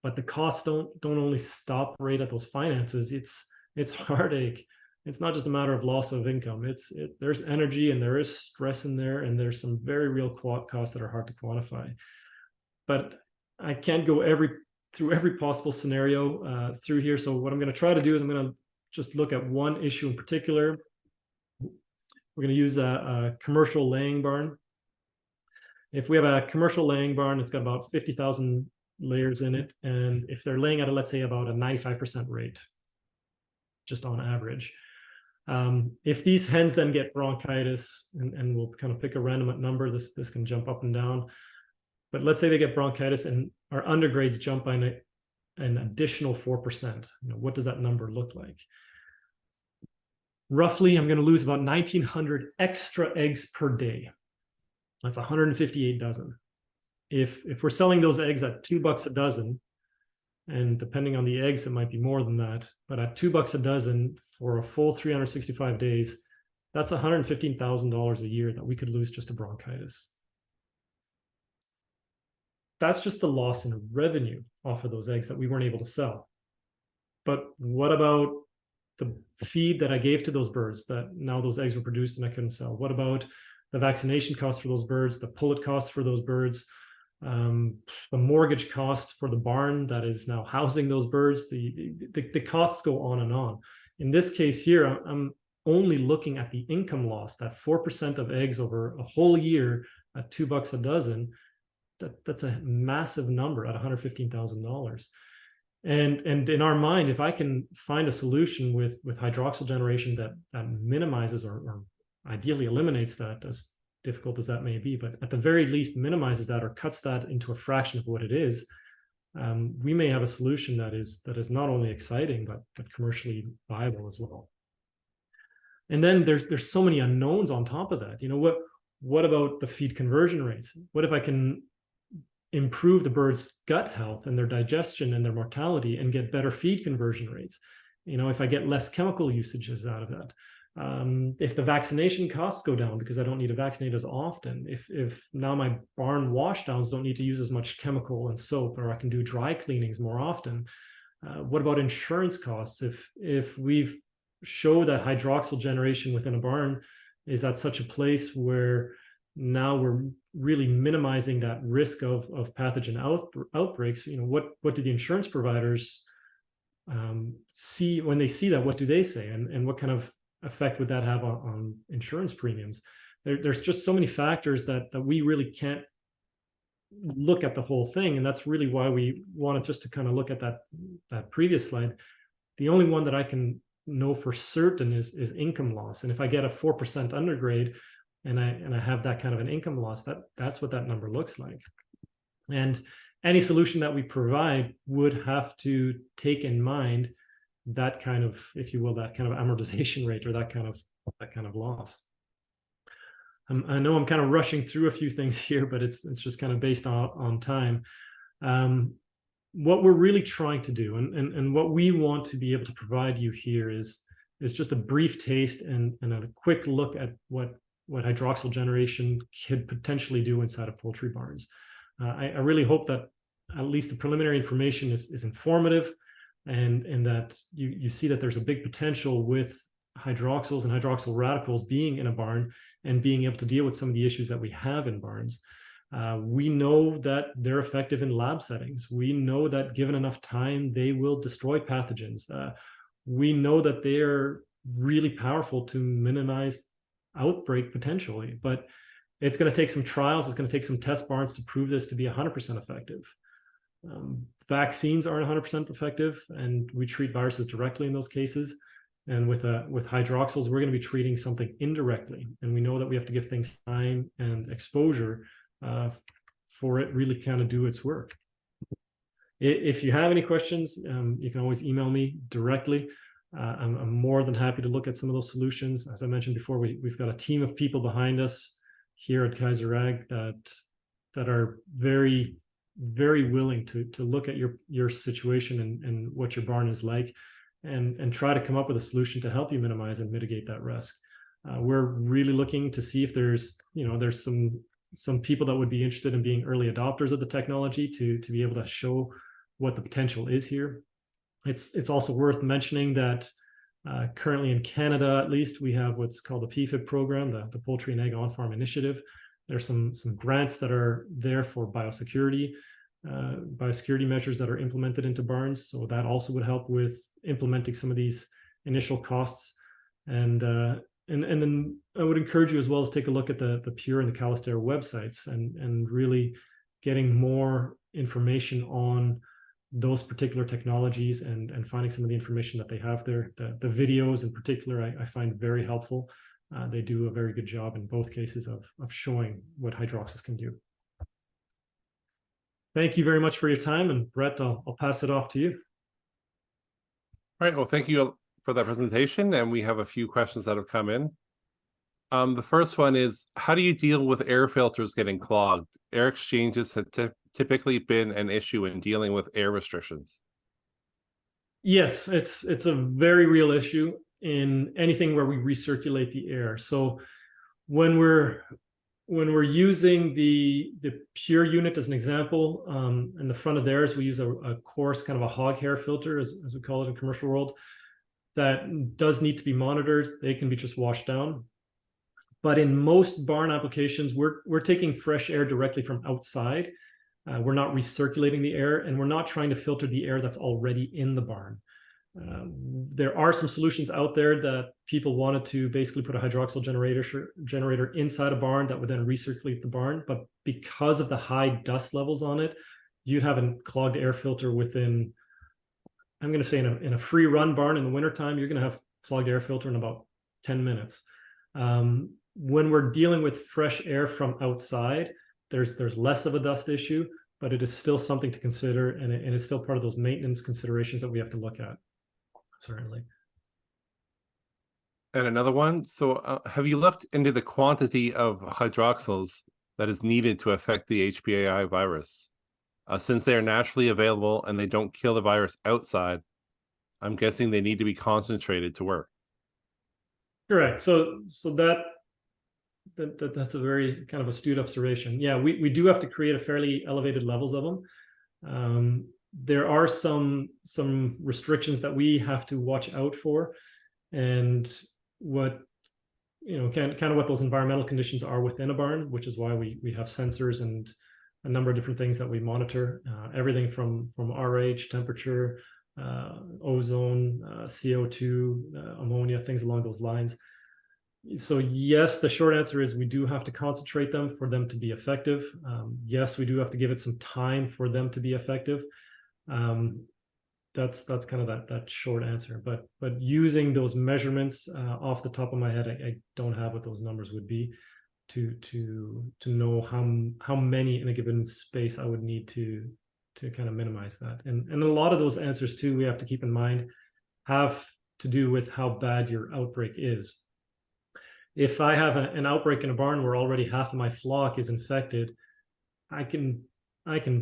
But the costs don't only stop right at those finances. It's heartache. It's not just a matter of loss of income. There's energy and there is stress in there, and there's some very real costs that are hard to quantify. But I can't go through every possible scenario through here. So what I'm going to try to do is I'm going to just look at one issue in particular. We're going to use a commercial laying barn. If we have a commercial laying barn, it's got about 50,000 layers in it. And if they're laying at, let's say, about a 95% rate, just on average, if these hens then get bronchitis, and we'll kind of pick a random number, this can jump up and down, but let's say they get bronchitis and our undergrades jump by an additional 4%. What does that number look like? Roughly, I'm going to lose about 1,900 extra eggs per day. That's 158 dozen. If we're selling those eggs at $2 a dozen, and depending on the eggs, it might be more than that, but at $2 a dozen for a full 365 days, that's $115,000 a year that we could lose just to bronchitis. That's just the loss in revenue off of those eggs that we weren't able to sell. But what about the feed that I gave to those birds that now those eggs were produced and I couldn't sell? What about the vaccination costs for those birds, the pullet costs for those birds, the mortgage cost for the barn that is now housing those birds? The costs go on and on. In this case here, I'm only looking at the income loss, that 4% of eggs over a whole year at $2 a dozen. That's a massive number at $115,000. And in our mind, if I can find a solution with hydroxyl generation that minimizes or ideally eliminates that, as difficult as that may be, but at the very least minimizes that or cuts that into a fraction of what it is, we may have a solution that is not only exciting but commercially viable as well. And then there's so many unknowns on top of that. What about the feed conversion rates? What if I can improve the birds' gut health and their digestion and their mortality and get better feed conversion rates? If I get less chemical usages out of that, If the vaccination costs go down because I don't need to vaccinate as often, if now my barn washdowns don't need to use as much chemical and soap, or I can do dry cleanings more often. What about insurance costs? If we've showed that hydroxyl generation within a barn is at such a place where now we're really minimizing that risk of pathogen outbreaks, what do the insurance providers see when they see that? What do they say, and what kind of effect would that have on insurance premiums? There's just so many factors that we really can't look at the whole thing, and that's really why we wanted just to kind of look at that previous slide. The only one that I can know for certain is income loss, and if I get a 4% undergrade and I have that kind of an income loss, that's what that number looks like. And any solution that we provide would have to take in mind that kind of, if you will, that kind of amortization rate, or that kind of loss. I know I'm kind of rushing through a few things here, but it's just kind of based on time. What we're really trying to do, and what we want to be able to provide you here is just a brief taste and a quick look at what hydroxyl generation could potentially do inside of poultry barns. I really hope that at least the preliminary information is informative, and that you see that there's a big potential with hydroxyls and hydroxyl radicals being in a barn and being able to deal with some of the issues that we have in barns. We know that they're effective in lab settings. We know that given enough time, they will destroy pathogens. We know that they are really powerful to minimize outbreak potentially, but it's going to take some trials. It's going to take some test barns to prove this to be 100% effective. Vaccines aren't 100% effective, and we treat viruses directly in those cases. And with hydroxyls, we're going to be treating something indirectly, and we know that we have to give things time and exposure for it really kind of do its work. If you have any questions, you can always email me directly. I'm more than happy to look at some of those solutions. As I mentioned before, we've got a team of people behind us here at Kaiser Ag that are very, very willing to look at your situation and what your barn is like, and try to come up with a solution to help you minimize and mitigate that risk. We're really looking to see if there's some people that would be interested in being early adopters of the technology to be able to show what the potential is here. It's also worth mentioning that currently in Canada, at least, we have what's called the PFIB program, the Poultry and Egg On-Farm Initiative. There's some grants that are there for biosecurity measures that are implemented into barns. So that also would help with implementing some of these initial costs. And then I would encourage you as well as take a look at the Pyure and the KaisAir websites and really getting more information on those particular technologies and finding some of the information that they have there. The videos in particular, I find very helpful. They do a very good job in both cases of showing what hydroxyls can do. Thank you very much for your time, and Brett, I'll pass it off to you. All right, well, thank you for that presentation, and we have a few questions that have come in. The first one is, how do you deal with air filters getting clogged? Air exchanges have typically been an issue in dealing with air restrictions. Yes, it's a very real issue in anything where we recirculate the air. So when we're using the Pyure unit as an example, in the front of theirs, we use a coarse kind of a hog hair filter, as we call it in commercial world, that does need to be monitored. They can be just washed down. But in most barn applications, we're taking fresh air directly from outside. We're not recirculating the air, and we're not trying to filter the air that's already in the barn. There are some solutions out there that people wanted to basically put a hydroxyl generator inside a barn that would then recirculate the barn. But because of the high dust levels on it, you'd have a clogged air filter within, I'm going to say in a free run barn in the wintertime, you're going to have clogged air filter in about 10 minutes. When we're dealing with fresh air from outside, there's less of a dust issue, but it is still something to consider, and it's still part of those maintenance considerations that we have to look at, certainly. And another one, so have you looked into the quantity of hydroxyls that is needed to affect the HPAI virus? Since they are naturally available and they don't kill the virus outside, I'm guessing they need to be concentrated to work. Correct. So that's a very kind of astute observation. Yeah, we do have to create a fairly elevated levels of them. There are some restrictions that we have to watch out for, and what kind of what those environmental conditions are within a barn, which is why we have sensors and a number of different things that we monitor, everything from RH, temperature, ozone, CO2, ammonia, things along those lines. So yes, the short answer is we do have to concentrate them for them to be effective. Yes, we do have to give it some time for them to be effective. That's kind of that short answer. But using those measurements off the top of my head, I don't have what those numbers would be to know how many in a given space I would need to kind of minimize that. And a lot of those answers too, we have to keep in mind, have to do with how bad your outbreak is. If I have an outbreak in a barn where already half of my flock is infected, I can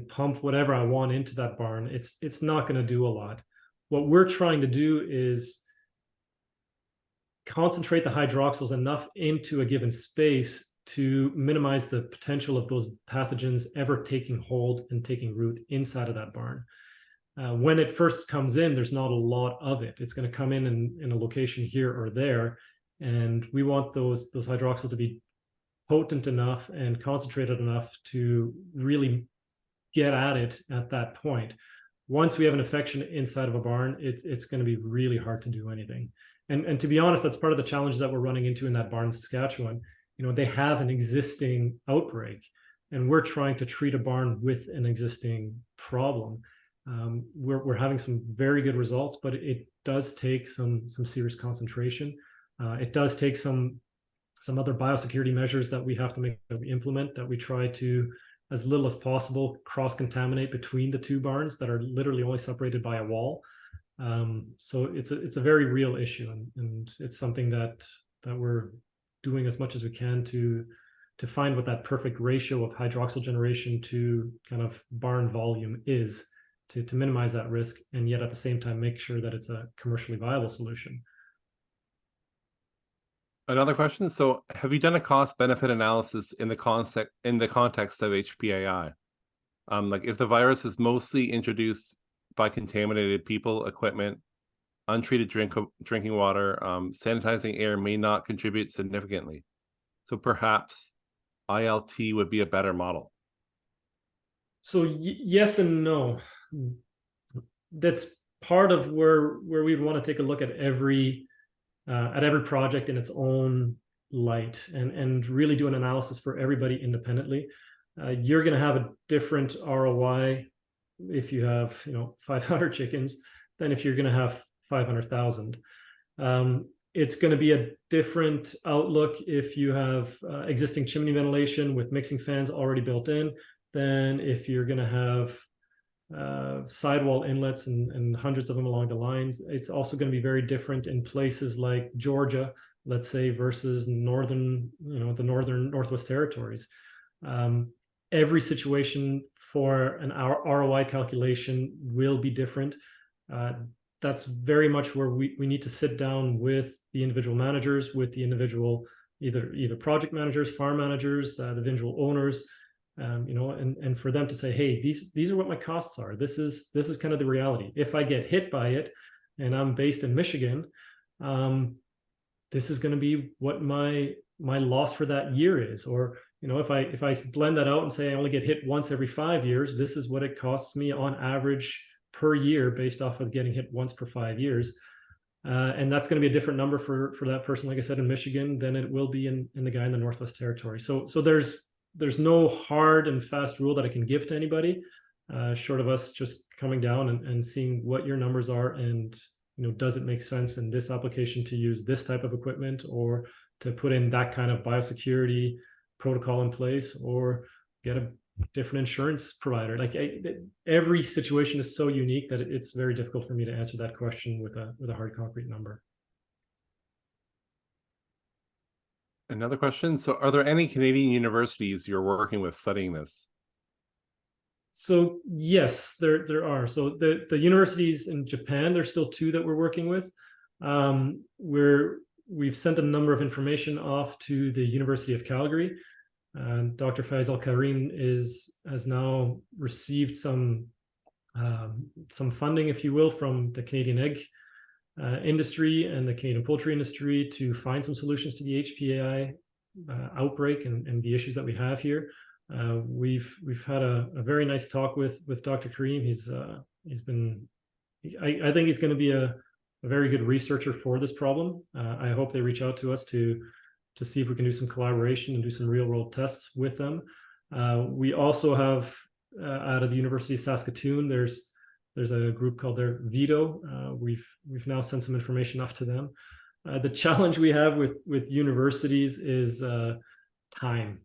pump whatever I want into that barn. It's not going to do a lot. What we're trying to do is concentrate the hydroxyls enough into a given space to minimize the potential of those pathogens ever taking hold and taking root inside of that barn. When it first comes in, there's not a lot of it. It's going to come in a location here or there, and we want those hydroxyls to be potent enough and concentrated enough to really get at it at that point. Once we have an infection inside of a barn, it's going to be really hard to do anything. And to be honest, that's part of the challenges that we're running into in that barn in Saskatchewan. They have an existing outbreak, and we're trying to treat a barn with an existing problem. We're having some very good results, but it does take some serious concentration. It does take some other biosecurity measures that we have to make, that we implement, that we try to, as little as possible, cross-contaminate between the two barns that are literally only separated by a wall. So it's a very real issue, and it's something that we're doing as much as we can to find what that perfect ratio of hydroxyl generation to kind of barn volume is, to minimize that risk, and yet at the same time make sure that it's a commercially viable solution. Another question. So have you done a cost benefit analysis in the context of HPAI? Like if the virus is mostly introduced by contaminated people, equipment, untreated drinking water, sanitizing air may not contribute significantly. So perhaps ILT would be a better model. So yes and no. That's part of where we'd want to take a look at every project in its own light, and really do an analysis for everybody independently. You're going to have a different ROI if you have 500 chickens than if you're going to have 500,000. It's going to be a different outlook if you have existing chimney ventilation with mixing fans already built in than if you're going to have sidewall inlets and hundreds of them along the lines. It's also going to be very different in places like Georgia, let's say, versus the northern Northwest Territories. Every situation for an ROI calculation will be different. That's very much where we need to sit down with the individual managers, with the individual either project managers, farm managers, the individual owners, and for them to say, hey, these are what my costs are. This is kind of the reality. If I get hit by it, and I'm based in Michigan, this is going to be what my loss for that year is. Or if I blend that out and say I only get hit once every 5 years, this is what it costs me on average per year based off of getting hit once per 5 years. And that's going to be a different number for that person, like I said, in Michigan, than it will be in the guy in the Northwest Territory. So there's no hard and fast rule that I can give to anybody, short of us just coming down and seeing what your numbers are, and does it make sense in this application to use this type of equipment, or to put in that kind of biosecurity protocol in place, or get a different insurance provider. Like every situation is so unique that it's very difficult for me to answer that question with a hard concrete number. Another question. So are there any Canadian universities you're working with studying this? So yes, there are. So the universities in Japan, there's still 2 that we're working with. we've sent a number of information off to the University of Calgary. Dr. Faisal Karim has now received some funding, if you will, from the Canadian egg industry and the Canadian poultry industry to find some solutions to the HPAI outbreak and the issues that we have here. We've had a very nice talk with Dr. Karim. I think he's going to be a very good researcher for this problem. I hope they reach out to us to see if we can do some collaboration and do some real world tests with them. We also have out of the University of Saskatoon, there's a group called their VITO. We've now sent some information off to them. The challenge we have with universities is time.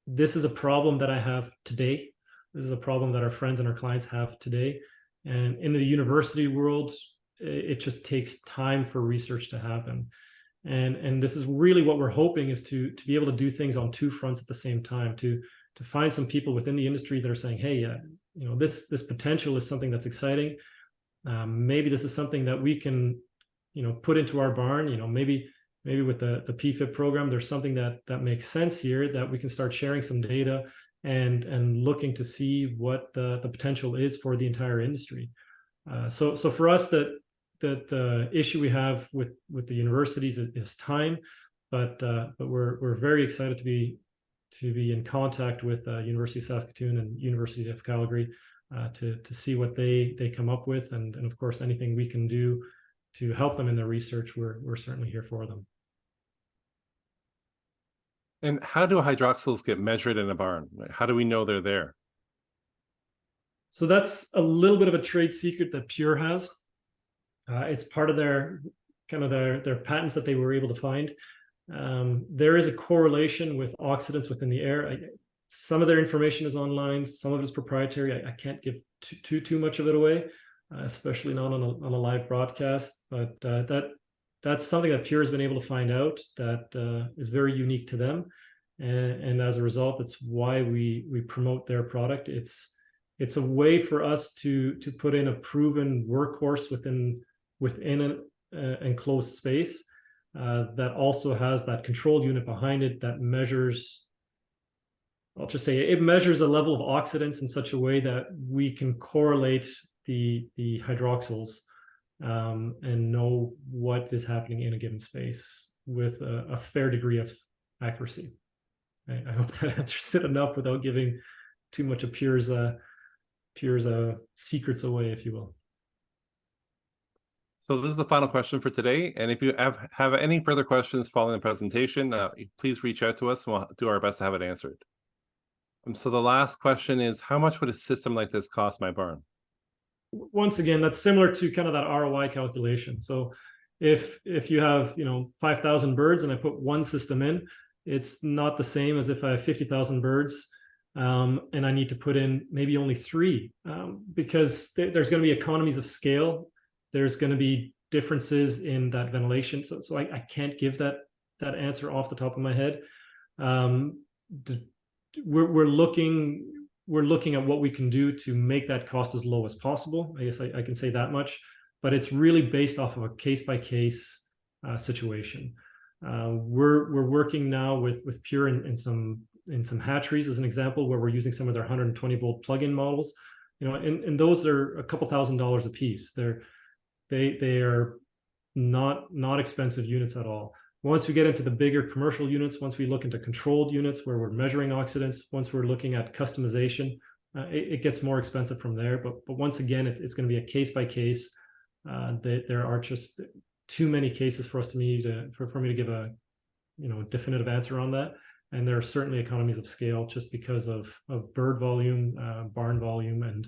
This is a problem that I have today. This is a problem that our friends and our clients have today. And in the university world, it just takes time for research to happen. And this is really what we're hoping is to be able to do things on two fronts at the same time, to find some people within the industry that are saying, hey, this potential is something that's exciting. Maybe this is something that we can, put into our barn. Maybe with the PFIP program, there's something that makes sense here that we can start sharing some data and looking to see what the potential is for the entire industry. So for us, the issue we have with the universities is time, but we're very excited to be in contact with University of Saskatoon and University of Calgary to see what they come up with, and of course anything we can do to help them in their research, we're certainly here for them. And how do hydroxyls get measured in a barn? How do we know they're there? So that's a little bit of a trade secret that Pyure has. It's part of their patents that they were able to find. There is a correlation with oxidants within the air. Some of their information is online, some of it is proprietary. I can't give too much of it away, especially not on a live broadcast. But that's something that Pyure has been able to find out that is very unique to them, and as a result, that's why we promote their product. It's a way for us to put in a proven workhorse within an enclosed space that also has that control unit behind it that measures. I'll just say it measures a level of oxidants in such a way that we can correlate the hydroxyls and know what is happening in a given space with a fair degree of accuracy. I hope that answers it enough without giving too much of Pyure's secrets away, if you will. So this is the final question for today. And if you have any further questions following the presentation, please reach out to us and we'll do our best to have it answered. So the last question is, how much would a system like this cost my barn? Once again, that's similar to kind of that ROI calculation. So if you have 5,000 birds and I put one system in, it's not the same as if I have 50,000 birds and I need to put in maybe only 3 because there's going to be economies of scale. There's going to be differences in that ventilation. So I can't give that answer off the top of my head. We're looking at what we can do to make that cost as low as possible. I guess I can say that much, but it's really based off of a case-by-case situation. We're working now with Pyure in some hatcheries as an example, where we're using some of their 120 volt plug-in models, and those are a couple $1,000s a piece. They are not expensive units at all. Once we get into the bigger commercial units, once we look into controlled units where we're measuring oxidants, once we're looking at customization, it gets more expensive from there. But once again, it's going to be a case by case. There are just too many cases for me to give a definitive answer on that. And there are certainly economies of scale just because of bird volume, barn volume, and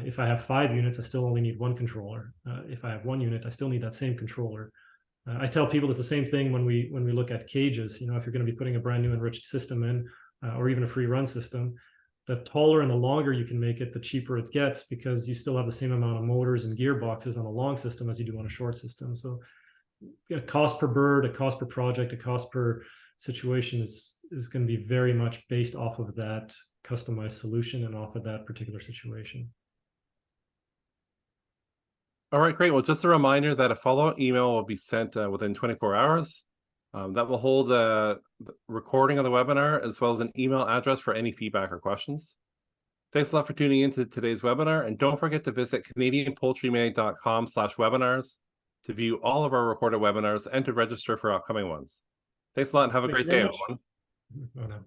if I have 5 units, I still only need 1 controller. If I have 1 unit, I still need that same controller. I tell people it's the same thing when we look at cages. If you're going to be putting a brand new enriched system in, or even a free run system, the taller and the longer you can make it, the cheaper it gets, because you still have the same amount of motors and gearboxes on a long system as you do on a short system. So a cost per bird, a cost per project, a cost per situation is going to be very much based off of that customized solution and off of that particular situation. All right, great. Well, just a reminder that a follow-up email will be sent within 24 hours. That will hold a recording of the webinar as well as an email address for any feedback or questions. Thanks a lot for tuning into today's webinar, and don't forget to visit canadianpoultrymag.com/webinars to view all of our recorded webinars and to register for upcoming ones. Thanks a lot and have a Thank you great very day, much. everyone. Oh, no.